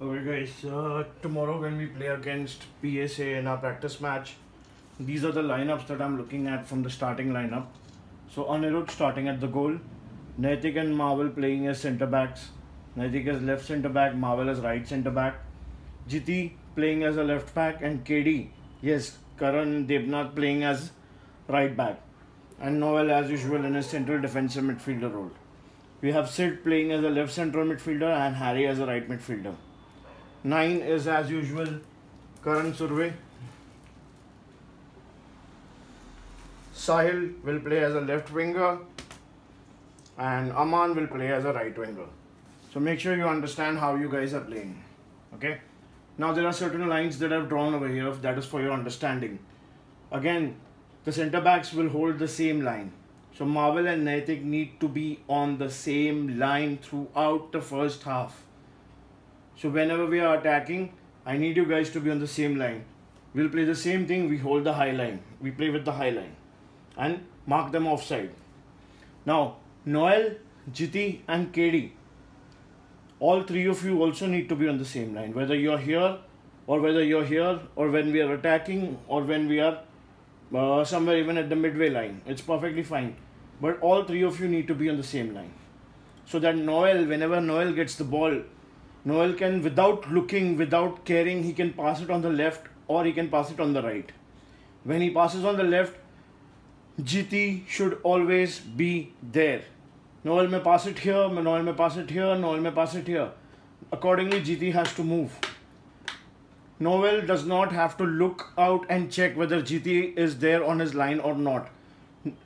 Okay guys, tomorrow when we play against PSA in our practice match, these are the lineups that I'm looking at from the starting lineup. So Anirudh starting at the goal, Naitik and Marvel playing as centre backs, Naitik as left centre back, Marvel as right centre back, Jiti playing as a left back, and KD, yes, Karan Debnath playing as right back, and Noel as usual in his central defensive midfielder role. We have Sid playing as a left central midfielder and Harry as a right midfielder. 9 is as usual Karan Surve. Sahil will play as a left winger and Aman will play as a right winger. So make sure you understand how you guys are playing. Okay. Now there are certain lines that I've drawn over here, that is for your understanding. Again, the centre backs will hold the same line. So Marvel and Naitik need to be on the same line throughout the first half. So whenever we are attacking, I need you guys to be on the same line. We'll play the same thing, we hold the high line. We play with the high line. And mark them offside. Now, Noel, Jiti and KD, all three of you also need to be on the same line. Whether you're here, or whether you're here, or when we are attacking, or when we are somewhere even at the midway line. It's perfectly fine. But all three of you need to be on the same line. So that Noel, whenever Noel gets the ball, Noel can, without looking, without caring, he can pass it on the left or he can pass it on the right. When he passes on the left, GT should always be there. Noel may pass it here, Noel may pass it here, Noel may pass it here. Accordingly, GT has to move. Noel does not have to look out and check whether GT is there on his line or not.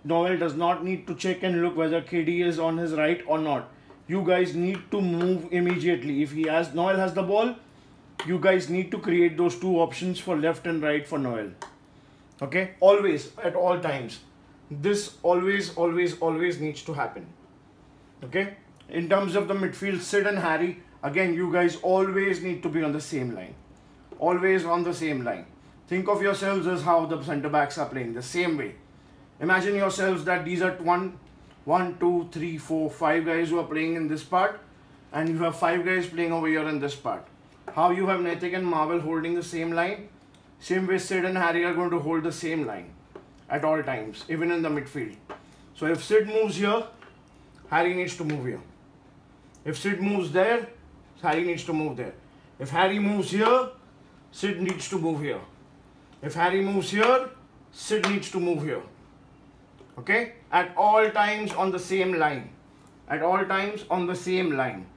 Noel does not need to check and look whether KD is on his right or not. You guys need to move immediately. If Noel has the ball, you guys need to create those two options for left and right for Noel. Okay? Always, at all times. This always needs to happen. Okay? In terms of the midfield, Sid and Harry, again, you guys always need to be on the same line. Always on the same line. Think of yourselves as how the centre backs are playing, the same way. Imagine yourselves that these are 1, 2, 3, 4, 5 guys who are playing in this part, and you have 5 guys playing over here in this part. How you have Naitik and Marvel holding the same line, same way Sid and Harry are going to hold the same line at all times, even in the midfield. So if Sid moves here, Harry needs to move here. If Sid moves there, Harry needs to move there. If Harry moves here, Sid needs to move here. If Harry moves here, Sid needs to move here. Okay? At all times on the same line. At all times on the same line.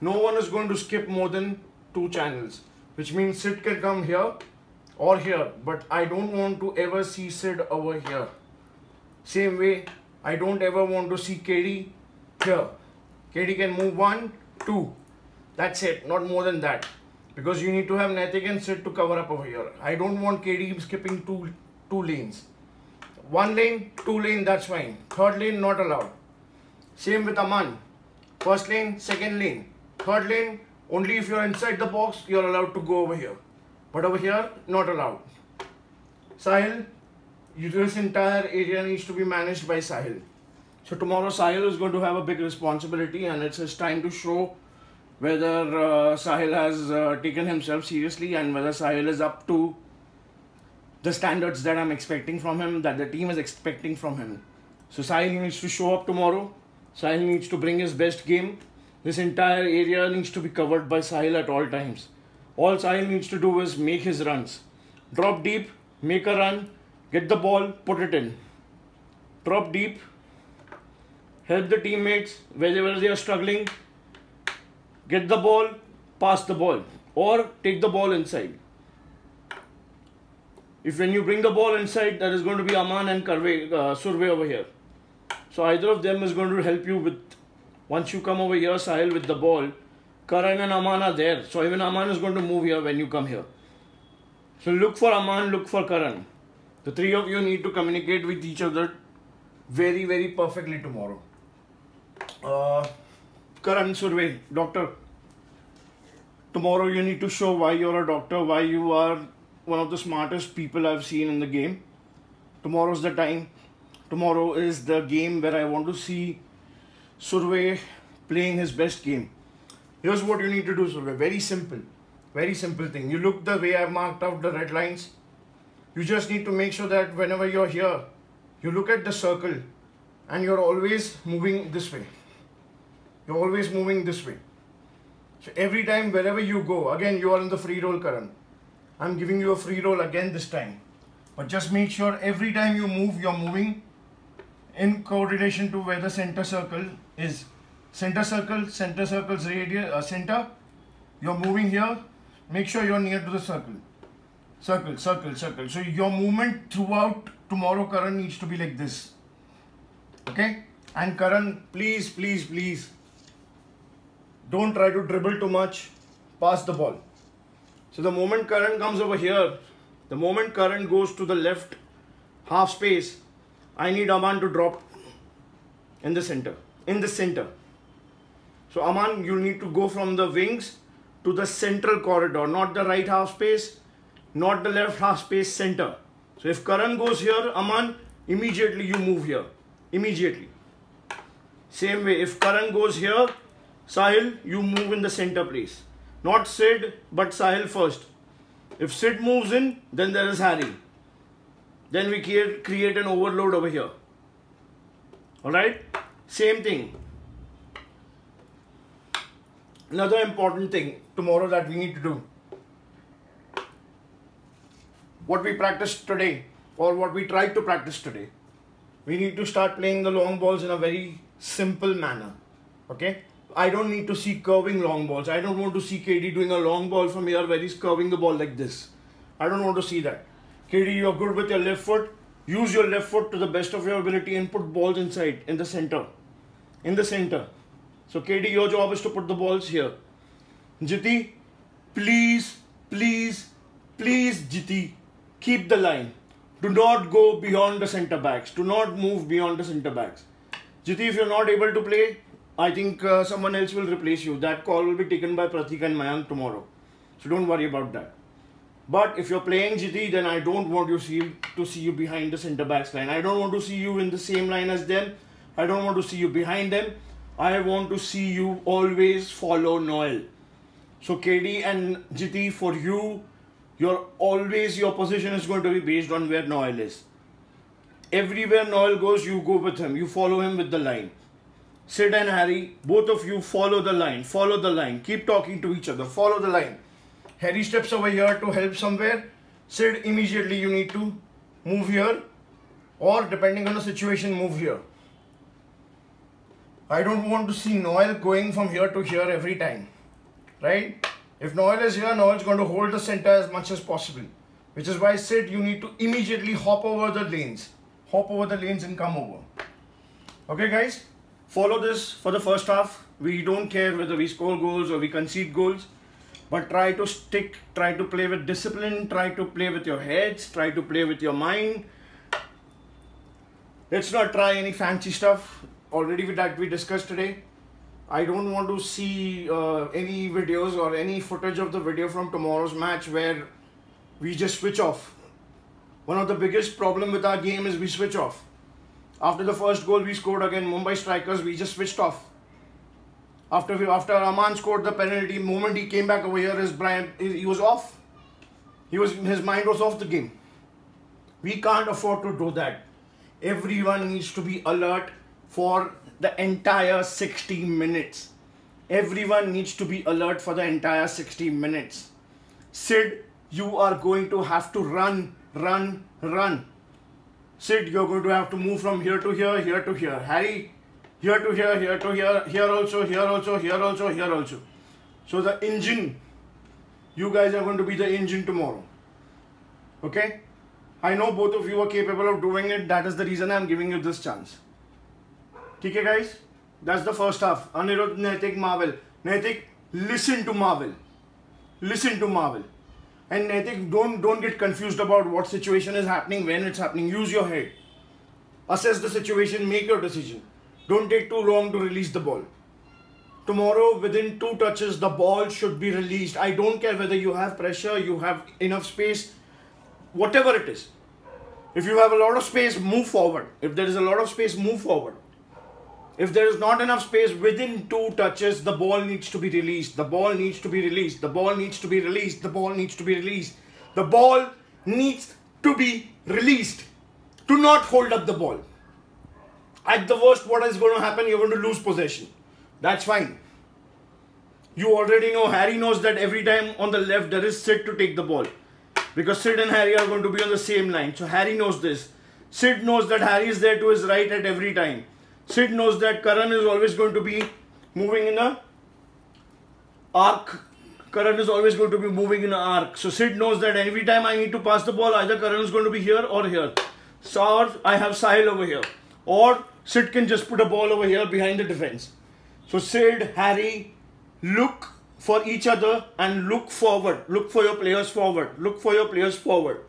No one is going to skip more than 2 channels. Which means Sid can come here or here. But I don't want to ever see Sid over here. Same way, I don't ever want to see KD here. KD can move 1, 2. That's it. Not more than that. Because you need to have Naitik and Sid to cover up over here. I don't want KD skipping two lanes. 1 lane, 2 lane, that's fine. 3rd lane, not allowed. Same with Aman. 1st lane, 2nd lane. 3rd lane, only if you're inside the box, you're allowed to go over here. But over here, not allowed. Sahil, this entire area needs to be managed by Sahil. So tomorrow Sahil is going to have a big responsibility, and it's his time to show whether Sahil has taken himself seriously and whether Sahil is up to the standards that I'm expecting from him, that the team is expecting from him. So Sahil needs to show up tomorrow. Sahil needs to bring his best game. This entire area needs to be covered by Sahil at all times. All Sahil needs to do is make his runs. Drop deep, make a run, get the ball, put it in. Drop deep, help the teammates wherever they are struggling. Get the ball, pass the ball, or take the ball inside. If when you bring the ball inside, that is going to be Aman and Surve over here. So either of them is going to help you with, once you come over here, Sahil with the ball, Karan and Aman are there. So even Aman is going to move here when you come here. So look for Aman, look for Karan. The 3 of you need to communicate with each other very perfectly tomorrow. Karan, Surve, doctor. Tomorrow you need to show why you're a doctor, why you are one of the smartest people I've seen in the game. Tomorrow's the time. Tomorrow is the game where I want to see Surve playing his best game. Here's what you need to do, Survey. Very simple thing. You look the way I've marked out the red lines. You just need to make sure that whenever you're here, you look at the circle and you're always moving this way. You're always moving this way. So every time wherever you go, again you are in the free roll, Karan. I'm giving you a free roll again this time. But just make sure every time you move, you're moving in correlation to where the center circle is. Center circle's radius, center. You're moving here. Make sure you're near to the circle. Circle. So your movement throughout tomorrow, Karan, needs to be like this. Okay? And Karan, please, don't try to dribble too much. Pass the ball. So the moment Karan comes over here, the moment Karan goes to the left half space, I need Aman to drop in the center. So Aman, you need to go from the wings to the central corridor, not the right half space, not the left half space, center. So if Karan goes here, Aman, immediately you move here. Immediately. Same way, if Karan goes here, Sahil, you move in the center place. Not Sid, but Sahil first. If Sid moves in, then there is Harry. Then we create an overload over here. Alright? Same thing. Another important thing tomorrow that we need to do. What we practiced today, or what we tried to practice today, we need to start playing the long balls in a very simple manner. Okay? I don't need to see curving long balls. I don't want to see KD doing a long ball from here where he's curving the ball like this. I don't want to see that. KD, you're good with your left foot. Use your left foot to the best of your ability and put balls inside, in the center. So KD, your job is to put the balls here. Jiti, please, Jiti, keep the line. Do not go beyond the center backs. Do not move beyond the center backs. Jiti, if you're not able to play, I think someone else will replace you. That call will be taken by Pratik and Mayank tomorrow. So don't worry about that. But if you're playing Jiti, then I don't want to see you behind the center backs line. I don't want to see you in the same line as them. I don't want to see you behind them. I want to see you always follow Noel. So KD and Jiti, for you, your position is going to be based on where Noel is. Everywhere Noel goes, you go with him. You follow him with the line. Sid and Harry, both of you follow the line. Follow the line. Keep talking to each other. Follow the line. Harry steps over here to help somewhere. Sid, immediately you need to move here, or depending on the situation, move here. I don't want to see Noel going from here to here every time. Right? If Noel is here, Noel is going to hold the center as much as possible. Which is why Sid, you need to immediately hop over the lanes. Hop over the lanes and come over. Okay guys? Follow this for the first half. We don't care whether we score goals or we concede goals. But try to stick, try to play with discipline, try to play with your heads, try to play with your mind. Let's not try any fancy stuff. Already with that we discussed today. I don't want to see any videos or any footage of the video from tomorrow's match where we just switch off. One of the biggest problem with our game is we switch off. After the first goal we scored against Mumbai Strikers, we just switched off. After Aman scored the penalty, the moment he came back over here, he was off. His mind was off the game. We can't afford to do that. Everyone needs to be alert for the entire 60 minutes. Everyone needs to be alert for the entire 60 minutes. Sid, you are going to have to run. Sid, you're going to have to move from here to here, here to here. Harry, here to here, here to here, here also, here also, here also, here also. So the engine, you guys are going to be the engine tomorrow. Okay? I know both of you are capable of doing it. That is the reason I'm giving you this chance. Okay guys? That's the first half. Anirudh, Naitik, Marvel. Naitik, listen to Marvel. Listen to Marvel. And Naitik, don't get confused about what situation is happening, when it's happening. Use your head. Assess the situation, make your decision. Don't take too long to release the ball. Tomorrow, within 2 touches, the ball should be released. I don't care whether you have pressure, you have enough space, whatever it is. If you have a lot of space, move forward. If there is a lot of space, move forward. If there is not enough space within 2 touches, the ball needs to be released. The ball needs to be released. The ball needs to be released. The ball needs to be released. The ball needs to be released. Do not hold up the ball. At the worst, what is going to happen? You're going to lose possession. That's fine. You already know, Harry knows that every time on the left there is Sid to take the ball. Because Sid and Harry are going to be on the same line. So Harry knows this. Sid knows that Harry is there to his right at every time. Sid knows that Karan is always going to be moving in an arc. Karan is always going to be moving in an arc. So Sid knows that every time I need to pass the ball, either Karan is going to be here or here. So I have Sahil over here. Or Sid can just put a ball over here behind the defense. So Sid, Harry, look for each other and look forward. Look for your players forward. Look for your players forward.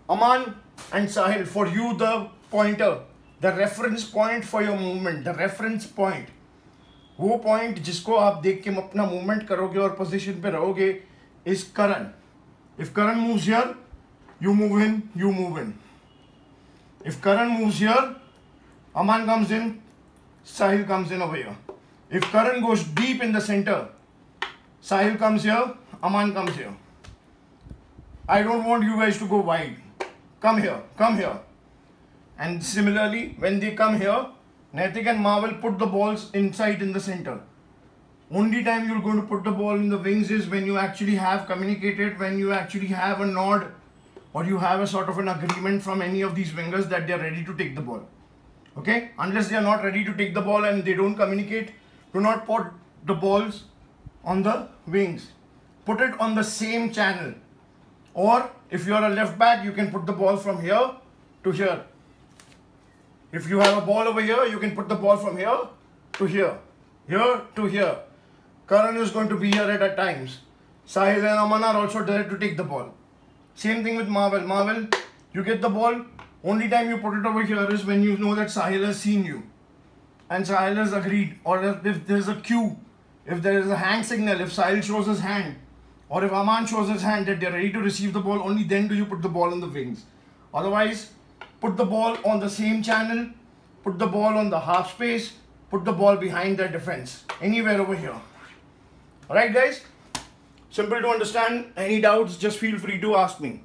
Aman and Sahil, for you the pointer, the reference point for your movement, the reference point. वो point जिसको आप देख के अपना movement करोगे और position पे रहोगे is Karan. If Karan moves here, you move in, you move in. If Karan moves here, Aman comes in, Sahil comes in over here. If Karan goes deep in the center, Sahil comes here, Aman comes here. I don't want you guys to go wide. Come here, come here. And similarly, when they come here, Naitik and Marvel put the balls inside in the center. Only time you're going to put the ball in the wings is when you actually have communicated, when you actually have a nod or you have a sort of an agreement from any of these wingers that they're ready to take the ball. Okay? Unless they are not ready to take the ball and they don't communicate, do not put the balls on the wings. Put it on the same channel. Or if you are a left back, you can put the ball from here to here. If you have a ball over here, you can put the ball from here to here. Here to here. Karan is going to be here at times. Sahil and Aman are also there to take the ball. Same thing with Marvel. Marvel, you get the ball. Only time you put it over here is when you know that Sahil has seen you. And Sahil has agreed. Or if there is a cue. If there is a hand signal. If Sahil shows his hand. Or if Aman shows his hand that they are ready to receive the ball. Only then do you put the ball on the wings. Otherwise, put the ball on the same channel. Put the ball on the half space. Put the ball behind their defense. Anywhere over here. Alright guys? Simple to understand. Any doubts, just feel free to ask me.